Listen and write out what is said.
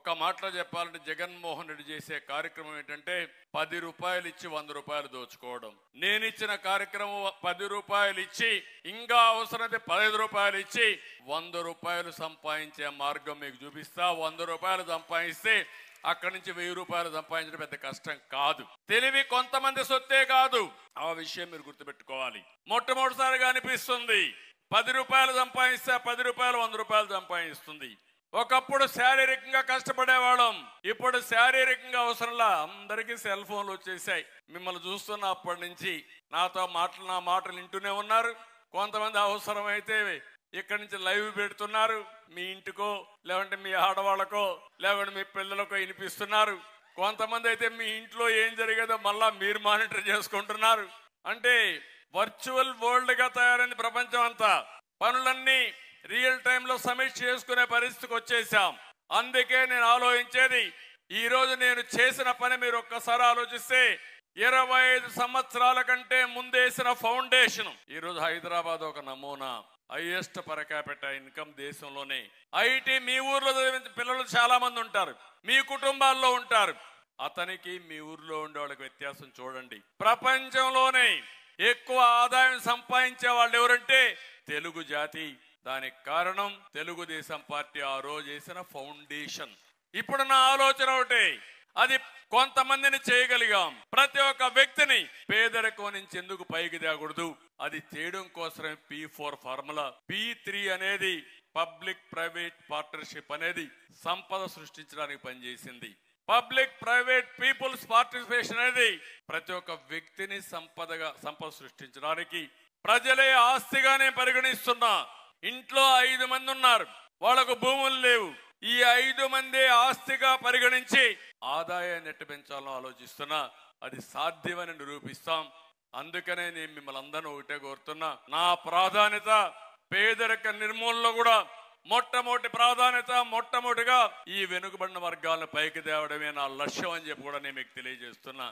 ఒక్క మాటలో చెప్పాలంటే జగన్మోహన్ రెడ్డి చేసే కార్యక్రమం ఏంటంటే 10 రూపాయలు ఇచ్చి 100 రూపాయలు దోచుకోవడం. నేను ఇచ్చిన కార్యక్రమం 10 రూపాయలు ఇచ్చి ఇంకా అవసరమైతే 15 రూపాయలు ఇచ్చి 100 రూపాయలు సంపాదించే మార్గం మీకు చూపిస్తా. 100 రూపాయలు సంపాదిస్తే అక్కడి నుంచి 1000 రూపాయలు సంపాదించడం పెద్ద కష్టం కాదు. తెలివి కొంతమంది సొత్తే కాదు, ఆ విషయం మీరు గుర్తుపెట్టుకోవాలి. మొట్టమొదటిసారిగా అనిపిస్తుంది 10 రూపాయలు సంపాదిస్తే 10 రూపాయలు 100 రూపాయలు సంపాదిస్తుంది. ఒకప్పుడు శారీరకంగా కష్టపడేవాళ్ళం, ఇప్పుడు శారీరకంగా అవసరంలా అందరికీ సెల్ ఫోన్లు వచ్చేసాయి. మిమ్మల్ని చూస్తున్న అప్పటి నుంచి నా మాటలు వింటూనే ఉన్నారు. కొంతమంది అవసరమైతే ఇక్కడి నుంచి లైవ్ పెడుతున్నారు, మీ ఇంటికో లేదంటే మీ ఆడవాళ్ళకో లేదంటే మీ పిల్లలకో వినిపిస్తున్నారు. కొంతమంది అయితే మీ ఇంట్లో ఏం జరిగేదో మళ్ళా మీరు మానిటర్ చేసుకుంటున్నారు. అంటే వర్చువల్ వరల్డ్ గా తయారైంది ప్రపంచం అంతా. పనులన్నీ రియల్ టైంలో సమీక్ష చేసుకునే పరిస్థితికి వచ్చేసాం. అందుకే నేను ఆలోచించేది, ఈ రోజు నేను చేసిన పని మీరు ఒక్కసారి ఆలోచిస్తే 25 సంవత్సరాల కంటే ముందేసిన ఫౌండేషన్ ఈ రోజు హైదరాబాద్ ఒక నమూనా. హైయెస్ట్ పర్ క్యాపిటల్ ఇన్కమ్ దేశంలోనే. ఐటీ మీ ఊర్లో చదివిన పిల్లలు చాలా మంది ఉంటారు, మీ కుటుంబాల్లో ఉంటారు. అతనికి మీ ఊర్లో ఉండే వాళ్ళకి వ్యత్యాసం చూడండి. ప్రపంచంలోనే ఎక్కువ ఆదాయం సంపాదించే వాళ్ళు ఎవరంటే తెలుగు జాతి. దానికి కారణం తెలుగుదేశం పార్టీ ఆ రోజు చేసిన ఫౌండేషన్. ఇప్పుడు నా ఆలోచన ఒకటే, అది కొంతమందిని చేయగలిగాం. ప్రతి ఒక్క వ్యక్తిని పేదరికం నుంచి ఎందుకు పైకి తేకూడదు, అది చేయడం కోసమే P4 ఫార్ములా. P3 అనేది పబ్లిక్ ప్రైవేట్ పార్ట్నర్షిప్ అనేది సంపద సృష్టించడానికి పనిచేసింది. పబ్లిక్ ప్రైవేట్ పీపుల్స్ పార్టిసిపేషన్ అనేది ప్రతి ఒక్క వ్యక్తిని సంపద సృష్టించడానికి ప్రజలే ఆస్తిగానే పరిగణిస్తున్నా. ఇంట్లో 5 మంది ఉన్నారు, వాళ్ళకు భూములు లేవు. ఈ 5 మంది ఆస్తిగా పరిగణించి ఆదాయాన్ని ఎట్టు పెంచాలో ఆలోచిస్తున్నా. అది సాధ్యమని నిరూపిస్తాం. అందుకనే నేను మిమ్మల్ని అందరూ ఒకటే కోరుతున్నా, నా ప్రాధాన్యత పేదరిక నిర్మూలనలో కూడా మొట్టమొదటిగా ఈ వెనుకబడిన వర్గాలను పైకి తేవడమే నా లక్ష్యం అని చెప్పి కూడా నేను మీకు తెలియజేస్తున్నా.